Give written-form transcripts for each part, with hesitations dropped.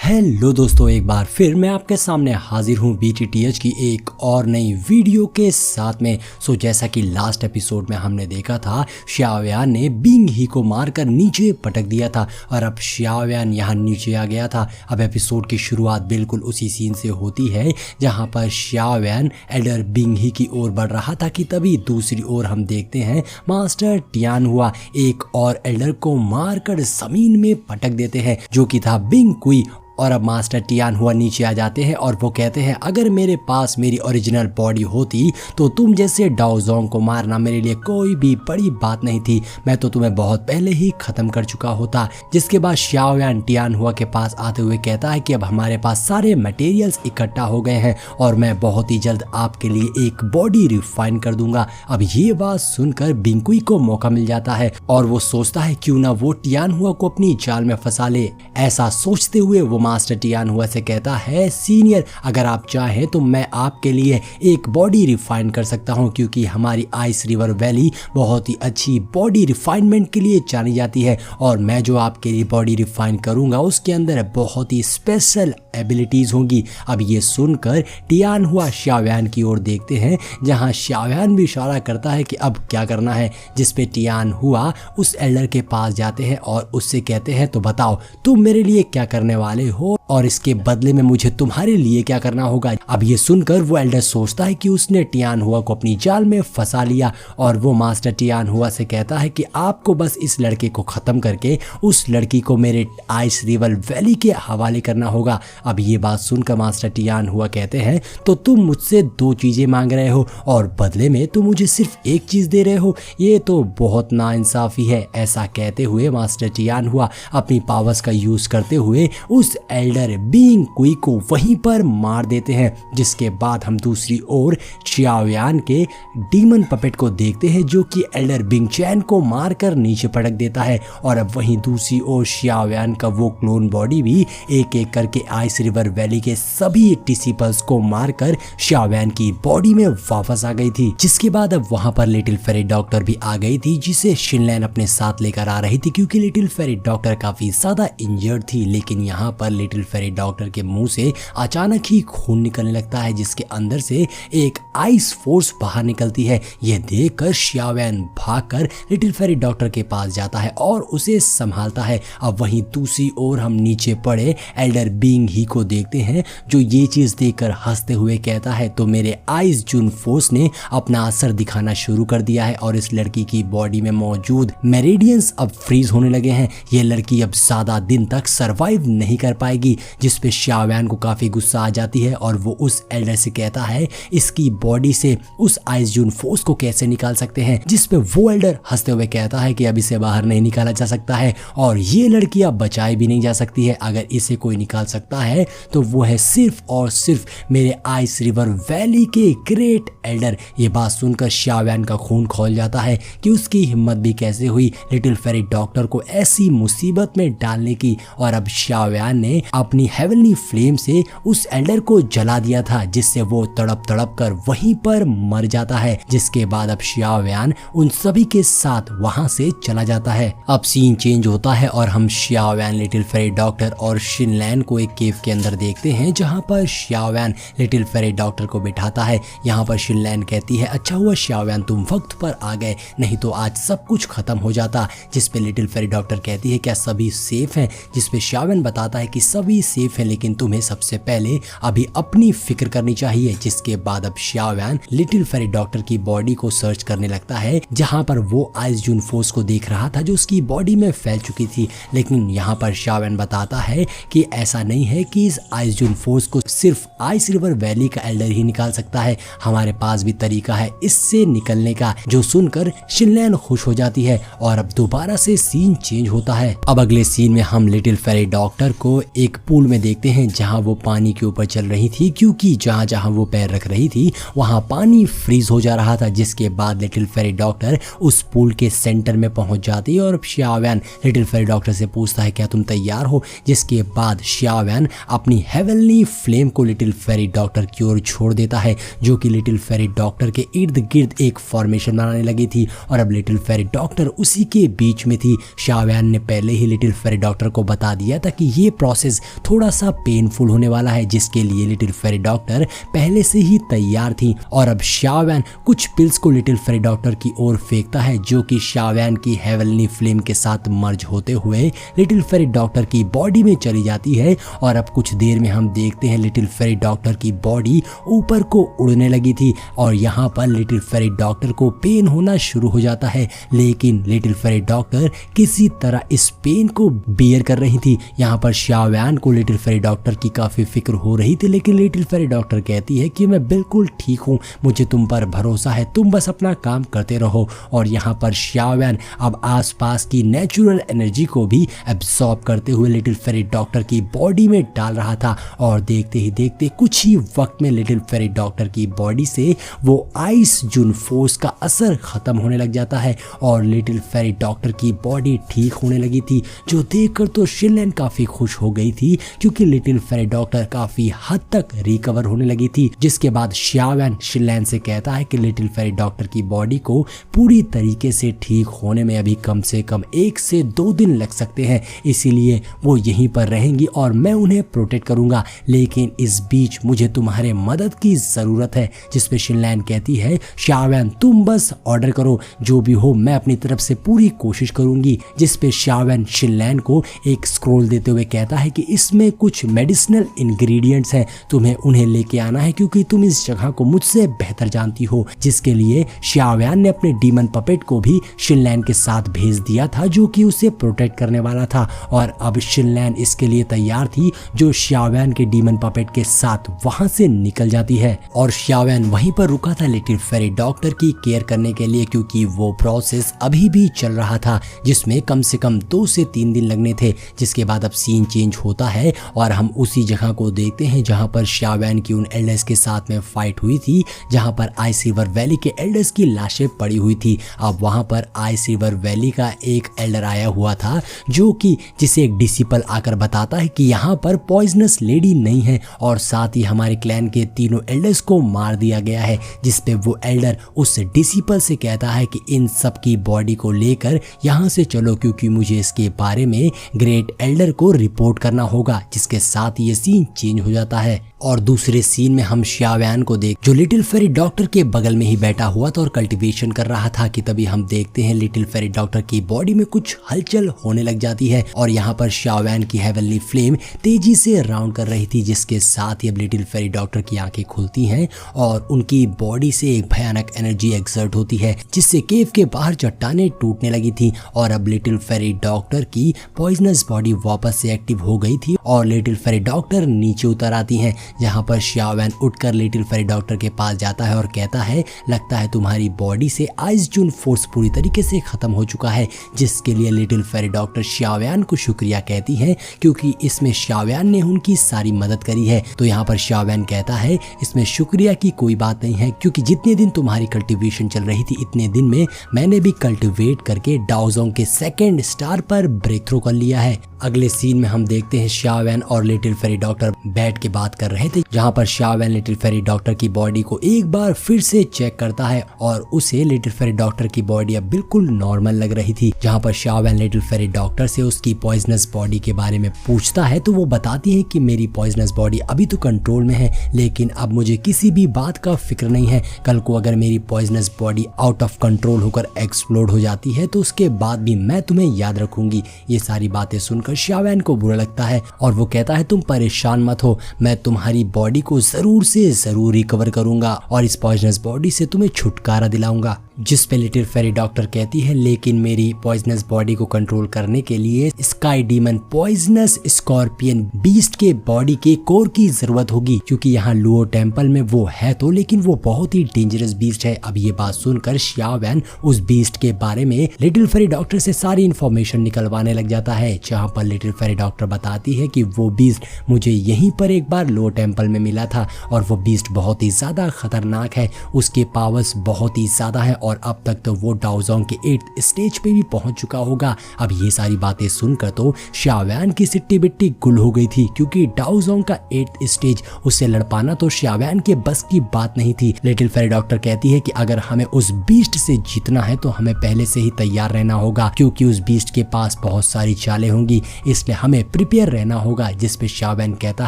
Hello दोस्तों, एक बार फिर मैं आपके सामने हाजिर हूँ BTTH की एक और नई वीडियो के साथ में। जैसा कि लास्ट एपिसोड में हमने देखा था, xiaoyan ने बिंग ही को मारकर नीचे पटक दिया था और अब xiaoyan यहाँ नीचे आ गया था। अब एपिसोड की शुरुआत बिल्कुल उसी सीन से होती है जहाँ पर xiaoyan एल्डर बिंग ही की ओर बढ़ रहा था कि तभी दूसरी ओर हम देखते हैं मास्टर टियानहुआ एक और एल्डर को मारकर जमीन में पटक देते हैं, जो कि था बिंग कुई। और अब मास्टर टियानहुआ नीचे आ जाते हैं और वो कहते हैं, अगर मेरे पास मेरी ओरिजिनल बॉडी होती तो तुम जैसे डाओजोंग को मारना मेरे लिए कोई भी बड़ी बात नहीं थी, मैं तो तुम्हें बहुत पहले ही खत्म कर चुका होता। जिसके बाद xiaoyan टियानहुआ के पास आते हुए कहता है कि अब हमारे पास सारे मटेरियल्स इकट्ठा हो गए हैं और मैं बहुत ही जल्द आपके लिए एक बॉडी रिफाइन कर दूंगा। अब ये बात सुनकर बिंग कुई को मौका मिल जाता है और वो सोचता है क्यों ना वो टियानहुआ को अपनी जाल में फंसा ले। ऐसा सोचते हुए वो मास्टर टियानहुआ से कहता है, सीनियर अगर आप चाहें तो मैं आपके लिए एक बॉडी रिफाइन कर सकता हूं, क्योंकि हमारी आइस रिवर वैली बहुत ही अच्छी बॉडी रिफाइनमेंट के लिए जानी जाती है और मैं जो आपके लिए बॉडी रिफाइन करूंगा उसके अंदर बहुत ही स्पेशल एबिलिटीज होंगी। अब ये सुनकर टियानहुआ xiaoyan की ओर देखते हैं, जहां xiaoyan भी इशारा करता है कि अब क्या करना है, जिसपे टियानहुआ उस एल्डर के पास जाते हैं और उससे कहते हैं, तो बताओ तुम मेरे लिए क्या करने वाले हो और इसके बदले में मुझे तुम्हारे लिए क्या करना होगा। अब ये सुनकर वो एल्डर सोचता है कि उसने टियानहुआ को अपनी जाल में फंसा लिया और वो मास्टर टियानहुआ से कहता है कि आपको बस इस लड़के को खत्म करके उस लड़की को मेरे आइस रिवर वैली के हवाले करना होगा। अब ये बात सुनकर मास्टर टियानहुआ कहते हैं, तो तुम मुझसे दो चीजें मांग रहे हो और बदले में तुम मुझे सिर्फ एक चीज दे रहे हो, ये तो बहुत नाइंसाफी है। ऐसा कहते हुए मास्टर टियानहुआ अपनी पावर्स का यूज करते हुए उस एल्डर बिंग कुई को वहीं पर मार देते हैं। जिसके बाद हम दूसरी ओर xiaoyan के डीमन पपेट को देखते हैं, जो कि एल्डर बिंग चैन को मारकर नीचे पटक देता है और अब वहीं दूसरी ओर xiaoyan का वो क्लोन बॉडी भी एक एक करके आइस रिवर वैली के सभी टिसिपल्स को मारकर xiaoyan की बॉडी में वापस आ गई थी। जिसके बाद अब वहां पर लिटिल फेरी डॉक्टर भी आ गई थी, जिसे शिनलैन अपने साथ लेकर आ रही थी, क्योंकि लिटिल फेरी डॉक्टर काफी ज्यादा इंजर्ड थी। लेकिन यहाँ पर लिटिल फेरी डॉक्टर के मुंह से अचानक ही खून निकलने लगता है, जिसके अंदर से एक आइस फोर्स बाहर निकलती है। यह देखकर xiaoyan भागकर लिटिल फेरी डॉक्टर के पास जाता है और उसे संभालता है। अब वहीं दूसरी ओर हम नीचे पड़े एल्डर बिंग ही को देखते हैं, जो ये चीज देखकर हंसते हुए कहता है, तो मेरे आइस जून फोर्स ने अपना असर दिखाना शुरू कर दिया है और इस लड़की की बॉडी में मौजूद मेरिडियंस अब फ्रीज होने लगे हैं। यह लड़की अब ज्यादा दिन तक सरवाइव नहीं कर पाएगी। जिस पे xiaoyan को काफी गुस्सा आ जाती है और वो उस एल्डर से कहता है, इसकी बॉडी से उस आइस जून फोर्स को कैसे निकाल सकते हैं। जिस पे वो एल्डर हंसते हुए कहता है कि अब इसे बाहर नहीं निकाला जा सकता है और ये लड़की अब बचाई भी नहीं जा सकती है। अगर इसे कोई निकाल सकता है तो वो है सिर्फ और सिर्फ मेरे आइस रिवर वैली के ग्रेट एल्डर। ये बात सुनकर xiaoyan का खून खौल जाता है कि उसकी हिम्मत भी कैसे हुई लिटिल फेरी डॉक्टर को ऐसी मुसीबत में डालने की। और अब xiaoyan ने अपनी हेवनली फ्लेम से उस एल्डर को जला दिया था, जिससे वो तड़प तड़प कर वहीं पर मर जाता है। जिसके बाद अब xiaoyan उन सभी के साथ वहां से चला जाता है। अब सीन चेंज होता है और हम xiaoyan लिटिल फेरी डॉक्टर और शिनलैन को एक केव के अंदर देखते हैं, जहां पर xiaoyan लिटिल फेरी डॉक्टर को बिठाता है। यहाँ पर शिनलैन कहती है, अच्छा हुआ xiaoyan तुम वक्त पर आ गए, नहीं तो आज सब कुछ खत्म हो जाता। जिसपे लिटिल फेरी डॉक्टर कहती है, क्या सभी सेफ हैं। जिसपे xiaoyan बताता है कि सभी सेफ है, लेकिन तुम्हें सबसे पहले अभी अपनी फिक्र करनी चाहिए। जिसके बाद अब xiaoyan लिटिल फेरी डॉक्टर की बॉडी को सर्च करने लगता है, जहां पर वो आइस जून फोर्स को देख रहा था, जो उसकी बॉडी में फैल चुकी थी। लेकिन यहाँ पर xiaoyan बताता है कि ऐसा नहीं है कि इस आइस जून फोर्स को सिर्फ आइस रिवर वैली का एल्डर ही निकाल सकता है, हमारे पास भी तरीका है इससे निकलने का। जो सुनकर शिनलैन खुश हो जाती है और अब दोबारा से सीन चेंज होता है। अब अगले सीन में हम लिटिल फेरी डॉक्टर को एक पूल में देखते हैं, जहां वो पानी के ऊपर चल रही थी, क्योंकि जहां जहां वो पैर रख रही थी वहां पानी फ्रीज हो जा रहा था। जिसके बाद लिटिल फेरी डॉक्टर उस पूल के सेंटर में पहुंच जाती है और xiaoyan लिटिल फेरी डॉक्टर से पूछता है, क्या तुम तैयार हो। जिसके बाद xiaoyan अपनी हेवनली फ्लेम को लिटिल फेरी डॉक्टर की ओर छोड़ देता है, जो कि लिटिल फेरी डॉक्टर के इर्द गिर्द एक फॉर्मेशन बनाने लगी थी और अब लिटिल फेरी डॉक्टर उसी के बीच में थी। xiaoyan ने पहले ही लिटिल फेरी डॉक्टर को बता दिया था कि ये प्रोसेस थोड़ा सा पेनफुल होने वाला है, जिसके लिए लिटिल फेरी डॉक्टर पहले से ही तैयार थी। और अब शाओवैन कुछ पिल्स को लिटिल फेरी डॉक्टर की ओर फेंकता है, जो कि शाओवैन की हेवनली फ्लेम के साथ मर्ज होते हुए लिटिल फेरी डॉक्टर की बॉडी में चली जाती है। और अब कुछ देर में हम देखते हैं लिटिल फेरी डॉक्टर की बॉडी ऊपर को उड़ने लगी थी और यहाँ पर लिटिल फेरी डॉक्टर को पेन होना शुरू हो जाता है, लेकिन लिटिल फेरी डॉक्टर किसी तरह इस पेन को बियर कर रही थी। यहाँ पर शाओवैन को लिटिल फेरी डॉक्टर की काफी फिक्र हो रही थी, लेकिन लिटिल फेरी डॉक्टर कहती है कि मैं बिल्कुल ठीक हूँ, मुझे तुम पर भरोसा है, तुम बस अपना काम करते रहो। और यहाँ पर शाओवैन अब आसपास की नेचुरल एनर्जी को भी एब्सॉर्ब करते हुए लिटिल फेरी डॉक्टर की बॉडी में डाल रहा था। और देखते ही देखते कुछ ही वक्त में लिटिल फेरी डॉक्टर की बॉडी से वो आइस जून फोर्स का असर खत्म होने लग जाता है और लिटिल फेरी डॉक्टर की बॉडी ठीक होने लगी थी, जो देखकर तो शिनलैन काफी खुश हो गई थी, क्योंकि लिटिल फेरी डॉक्टर काफी हद तक रिकवर होने लगी थी। जिसके बाद शाओवैन शिनलैन से कहता है कि लिटिल फेरी डॉक्टर की बॉडी को पूरी तरीके से ठीक होने में अभी कम से कम 1 से 2 दिन लग सकते हैं, इसीलिए वो यहीं पर रहेंगी और मैं उन्हें प्रोटेक्ट करूंगा, लेकिन इस बीच मुझे तुम्हारे मदद की जरूरत है। जिसपे शिनलैन कहती है शाओवैन तुम बस ऑर्डर करो, जो भी हो मैं अपनी तरफ से पूरी कोशिश करूंगी। जिसपे शाओवैन शिनलैन को एक स्क्रोल देते हुए कहता है कि इसमें कुछ मेडिसिनल इंग्रेडिएंट्स हैं, तुम्हें उन्हें लेके आना है क्योंकि तुम इस जगह को मुझसे बेहतर जानती हो। जिसके लिए शाओवैन ने अपने डीमन पपेट को भी शिनलैन के साथ भेज दिया था, जो कि उसे प्रोटेक्ट करने वाला था। और अब शिनलैन इसके लिए तैयार थी, जो शाओवैन के डीमन पपेट के साथ वहां से निकल जाती है। और शाओवैन वहीं पर रुका था लिटिल फेरी डॉक्टर की केयर करने के लिए, क्योंकि वो प्रोसेस अभी भी चल रहा था, जिसमें कम से कम 2 से 3 दिन लगने थे। जिसके बाद अब सीन चेंज होता है और हम उसी जगह को देखते हैं जहां पर शाओवैन की उन एल्डर्स के साथ में फाइट हुई थी, जहां पर आइस रिवर वैली के एल्डर्स की लाशें पड़ी हुई थी। अब वहां पर आइस रिवर वैली का एक एल्डर आया हुआ था, जो कि जिसे एक डिसिपल आकर बताता है कि यहाँ पर पॉइजनस लेडी नहीं है, और साथ ही हमारे क्लैन के तीनों एल्डर्स को मार दिया गया है। जिसपे वो एल्डर उस डिसिपल से कहता है कि इन सब की बॉडी को लेकर यहाँ से चलो, क्योंकि मुझे इसके बारे में ग्रेट एल्डर को रिपोर्ट करना होगा। जिसके साथ ये सीन चेंज हो जाता है और दूसरे सीन में हम शाओवैन को देख, जो लिटिल फेरी डॉक्टर के बगल में ही बैठा हुआ था और कल्टीवेशन कर रहा था, कि तभी हम देखते हैं लिटिल फेरी डॉक्टर की बॉडी में कुछ हलचल होने लग जाती है। और यहाँ पर शाओवैन की हेवनली फ्लेम तेजी से राउंड कर रही थी, जिसके साथ ही अब लिटिल फेरी डॉक्टर की आंखें खुलती हैं और उनकी बॉडी से एक भयानक एनर्जी एक्सर्ट होती है, जिससे केव के बाहर चट्टानें टूटने लगी थी। और अब लिटिल फेरी डॉक्टर की पॉइजनस बॉडी वापस से एक्टिव हो गई थी और लिटिल फेरी डॉक्टर नीचे उतर आती हैं, जहाँ पर शाओवैन उठकर लिटिल फेरी डॉक्टर के पास जाता है और कहता है लगता है तुम्हारी बॉडी से आइस जून फोर्स पूरी तरीके से खत्म हो चुका है। जिसके लिए लिटिल फेरी डॉक्टर शाओवैन को शुक्रिया कहती है, क्योंकि इसमें शाओवैन ने उनकी सारी मदद करी है। तो यहाँ पर शाओवैन कहता है इसमें शुक्रिया की कोई बात नहीं है, क्योंकि जितने दिन तुम्हारी कल्टीवेशन चल रही थी इतने दिन में मैंने भी कल्टीवेट करके डाओजोंग के 2nd स्टार पर ब्रेक थ्रू कर लिया है। अगले सीन में हम देखते हैं शाओवैन और लिटिल फेरी डॉक्टर बैठ के बात कर रहे थे, जहां पर शाओवैन लिटिल फेरी डॉक्टर की बॉडी को एक बार फिर से चेक करता है और उसे लिटिल फेरी डॉक्टर की बॉडी अब बिल्कुल नॉर्मल लग रही थी। जहां पर शाओवैन लिटिल फेरी डॉक्टर से उसकी पॉइजनस बॉडी के बारे में पूछता है, तो वो बताती है कि मेरी पॉइजनस बॉडी अभी तो कंट्रोल में है, लेकिन अब मुझे किसी भी बात का फिक्र नहीं है। कल को अगर मेरी poisonous body out of control होकर एक्सप्लोड हो जाती है तो उसके बाद भी मैं तुम्हें याद रखूंगी। ये सारी बातें सुनकर शाओवैन को बुरा लगता है और वो कहता है तुम परेशान मत हो, मैं तुम्हारी बॉडी को जरूर से जरूर रिकवर करूंगा और इस पॉइजनस बॉडी से तुम्हें छुटकारा दिलाऊंगा। जिस पे लिटिल फेरी डॉक्टर कहती है लेकिन मेरी पॉइजनस बॉडी को कंट्रोल करने के लिए sky demon poisonous scorpion beast के बॉडी के कोर की जरूरत होगी, क्योंकि यहाँ लुओ टेम्पल में वो है तो, लेकिन वो बहुत ही डेंजरस बीस्ट है। अब ये बात सुनकर शाओवैन उस बीस्ट के बारे में लिटिल फेरी डॉक्टर से सारी इन्फॉर्मेशन निकलवाने लग जाता है, जहाँ पर लिटिल फेरी डॉक्टर बताती है कि वो बीस्ट मुझे यहीं पर एक बार लुओ टेम्पल में मिला था और वो बीस्ट बहुत ही ज्यादा खतरनाक है, उसके पावर्स बहुत ही ज्यादा है और अब तक तो वो डाओजोंग के 8th स्टेज पे भी पहुंच चुका होगा। अब ये सारी बातें सुनकर तो शाओयान की सिट्टी बिट्टी गुल हो गई थी, क्योंकि डाओजोंग का 8th स्टेज उससे लड़ पाना तो शाओयान के बस की बात नहीं थी। लिटिल फेरी डॉक्टर कहती है कि अगर हमें उस बीस्ट से जीतना है तो हमें पहले से ही तैयार रहना होगा, क्योंकि उस बीस्ट के पास बहुत सारी चालें होंगी, इसलिए हमें प्रिपेयर रहना होगा। जिस पे शाओयान कहता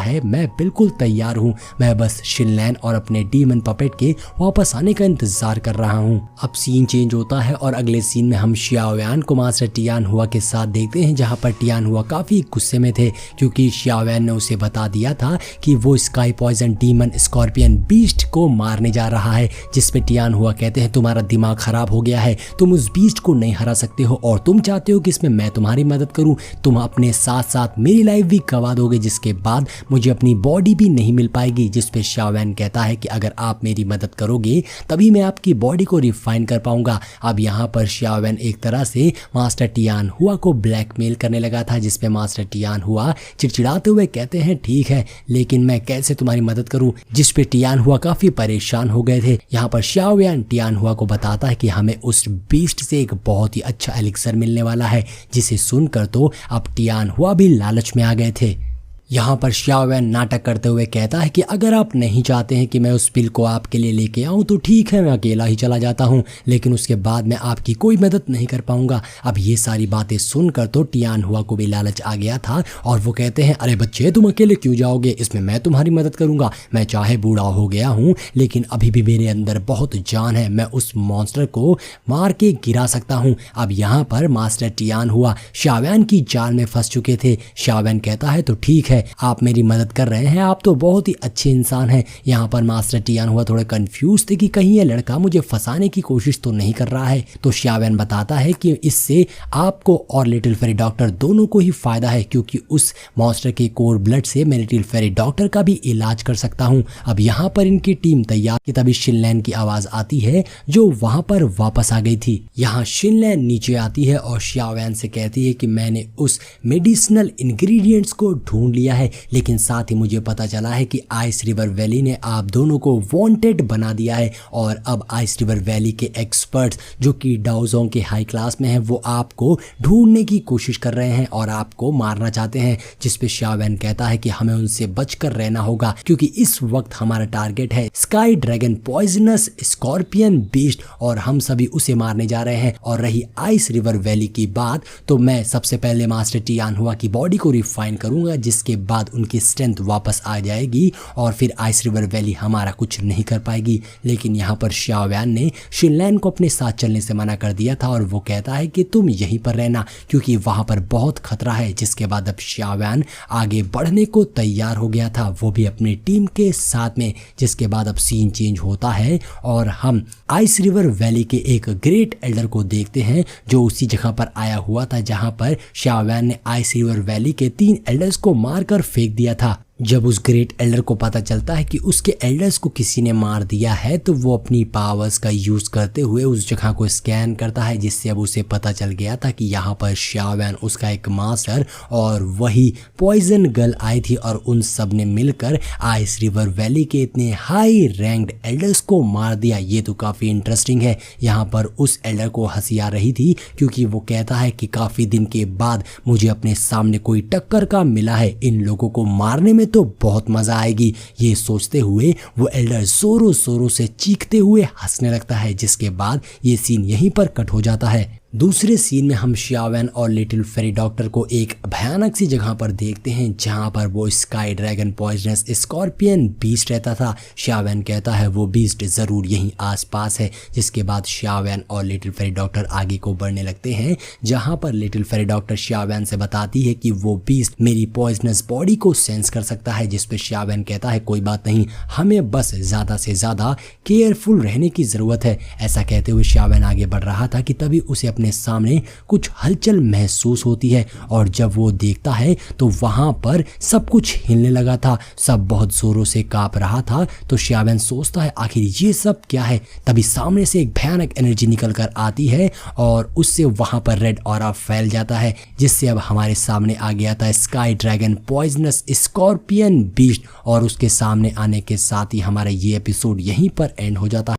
है मैं बिल्कुल तैयार हूँ, मैं बस शिनलैन और अपने डीमन पपेट के वापस आने का इंतजार कर रहा हूँ। अब सीन चेंज होता है और अगले सीन में हम शाओयान को मास्टर टियान हुआ के साथ देखते हैं, जहाँ पर टियान हुआ काफी गुस्से में थे, क्योंकि शाओयान ने उसे बता दिया था कि वो sky poison demon scorpion beast को मारने जा रहा है। जिस पे टियान हुआ कहते हैं तुम्हारा दिमाग खराब हो गया है, तुम उस बीस्ट को नहीं हरा सकते हो और तुम चाहते हो कि इसमें मैं तुम्हारी मदद करूं, तुम अपने साथ साथ मेरी लाइफ भी गवा दोगे, जिसके बाद मुझे अपनी बॉडी भी नहीं मिल पाएगी। जिस पे शाओयान कहता है कि अगर आप मेरी मदद करोगे तभी मैं आपकी बॉडी को रिफाइन कर पाऊंगा। अब यहाँ पर शाओयान एक तरह से मास्टर टियान हुआ को ब्लैकमेल करने लगा था, जिसपे मास्टर टियान हुआ चिड़चिड़ाते हुए कहते हैं ठीक है, लेकिन मैं कैसे तुम्हारी मदद करूं। जिस पे टियान हुआ काफी परेशान हो गए थे। यहाँ पर शाओयान टियान हुआ को बताता है कि हमें उस बीस्ट से एक बहुत ही अच्छा एलिक्सर मिलने वाला है, जिसे सुनकर तो अब टियान हुआ भी लालच में आ गए थे। यहाँ पर शाओयान नाटक करते हुए कहता है कि अगर आप नहीं चाहते हैं कि मैं उस पिल को आपके लिए लेके आऊँ तो ठीक है, मैं अकेला ही चला जाता हूँ, लेकिन उसके बाद मैं आपकी कोई मदद नहीं कर पाऊंगा। अब ये सारी बातें सुनकर तो टियान हुआ को भी लालच आ गया था और वो कहते हैं अरे बच्चे तुम अकेले क्यों जाओगे, इसमें मैं तुम्हारी मदद करूंगा। मैं चाहे बूढ़ा हो गया हूँ लेकिन अभी भी मेरे अंदर बहुत जान है, मैं उस मॉन्स्टर को मार के गिरा सकता हूँ। अब यहाँ पर मास्टर टियान हुआ शाओयान की जाल में फंस चुके थे। शाओयान कहता है तो ठीक है, आप मेरी मदद कर रहे हैं, आप तो बहुत ही अच्छे इंसान हैं। यहाँ पर मास्टर टियान हुआ थोड़े कंफ्यूज थे कि कहीं ये लड़का मुझे फंसाने की कोशिश तो नहीं कर रहा है। तो शाओयान बताता है कि इससे आपको और लिटिल फेरी डॉक्टर दोनों को ही फायदा है, क्योंकि उस मॉन्स्टर के कोर ब्लड से मैं लिटिल फेरी डॉक्टर का भी इलाज कर सकता हूँ। अब यहाँ पर इनकी टीम तैयार कि तभी शिनलैन की आवाज आती है जो वहां पर वापस आ गई थी। यहाँ शिनलैन नीचे आती है और शाओयान से कहती है कि मैंने उस मेडिसिनल इंग्रेडिएंट्स को ढूंढ लिया है, लेकिन साथ ही मुझे पता चला है कि आइस रिवर वैली ने आप दोनों को वांटेड बना दिया है और अब आइस रिवर वैली के एक्सपर्ट्स जो कि डाओजोंग के हाई क्लास में हैं वो आपको ढूंढने की कोशिश कर रहे हैं और आपको मारना चाहते हैं। जिस पे शाओयान कहता है कि हमें उनसे बचकर रहना होगा, क्योंकि इस वक्त हमारा टारगेट है sky dragon poisonous scorpion beast और हम सभी उसे मारने जा रहे हैं। और रही आइस रिवर वैली की बात, तो मैं सबसे पहले मास्टर टियान हुआ की बॉडी को रिफाइन करूंगा, जिसके बाद उनकी स्ट्रेंथ वापस आ जाएगी और फिर आइस रिवर वैली हमारा कुछ नहीं कर पाएगी। लेकिन यहाँ पर शाओयान ने शिनलैन को अपने साथ चलने से मना कर दिया था और वो कहता है कि तुम यहीं पर रहना, क्योंकि वहां पर बहुत खतरा है। जिसके बाद अब शाओयान आगे बढ़ने को तैयार हो गया था, वो भी अपनी टीम के साथ में। जिसके बाद अब सीन चेंज होता है और हम आइस रिवर वैली के एक ग्रेट एल्डर को देखते हैं जो उसी जगह पर आया हुआ था जहां पर शाओयान ने आइस रिवर वैली के 3 एल्डर्स को मारकर फेंक दिया था। जब उस ग्रेट एल्डर को पता चलता है कि उसके एल्डर्स को किसी ने मार दिया है तो वो अपनी पावर्स का यूज करते हुए उस जगह को स्कैन करता है, जिससे अब उसे पता चल गया था कि यहाँ पर शाओयान उसका एक मास्टर और वही पॉइजन गर्ल आई थी और उन सब ने मिलकर आइस रिवर वैली के इतने हाई रैंक्ड एल्डर्स को मार दिया। ये तो काफी इंटरेस्टिंग है। यहाँ पर उस एल्डर को हंसी आ रही थी क्योंकि वो कहता है कि काफी दिन के बाद मुझे अपने सामने कोई टक्कर का मिला है, इन लोगों को मारने में तो बहुत मजा आएगी। ये सोचते हुए वो एल्डर जोरों जोरों से चीखते हुए हंसने लगता है, जिसके बाद ये सीन यहीं पर कट हो जाता है। दूसरे सीन में हम शाओयान और लिटिल फेरी डॉक्टर को एक भयानक सी जगह पर देखते हैं जहां पर वो sky dragon poisonous scorpion beast रहता था। शाओयान कहता है वो बीस्ट जरूर यहीं आसपास है। जिसके बाद शाओयान और लिटिल फेरी डॉक्टर आगे को बढ़ने लगते हैं, जहां पर लिटिल फेरी डॉक्टर शाओयान से बताती है कि वो बीस्ट मेरी पॉइजनस बॉडी को सेंस कर सकता है। जिस पे शाओयान कहता है कोई बात नहीं, हमें बस ज्यादा से ज्यादा केयरफुल रहने की जरूरत है। ऐसा कहते हुए शाओयान आगे बढ़ रहा था कि तभी उसे अपने सामने कुछ हलचल महसूस होती है और जब वो देखता है तो वहां पर सब कुछ हिलने लगा था, सब बहुत जोरों से कांप रहा था। तो शाओयान सोचता है आखिर ये सब क्या है। तभी सामने से एक भयानक एनर्जी निकल कर आती है और उससे वहां पर रेड ऑरा फैल जाता है, जिससे अब हमारे सामने आ गया था sky dragon poisonous scorpion beast. और उसके सामने आने के साथ ही हमारा ये एपिसोड यहीं पर एंड हो जाता है।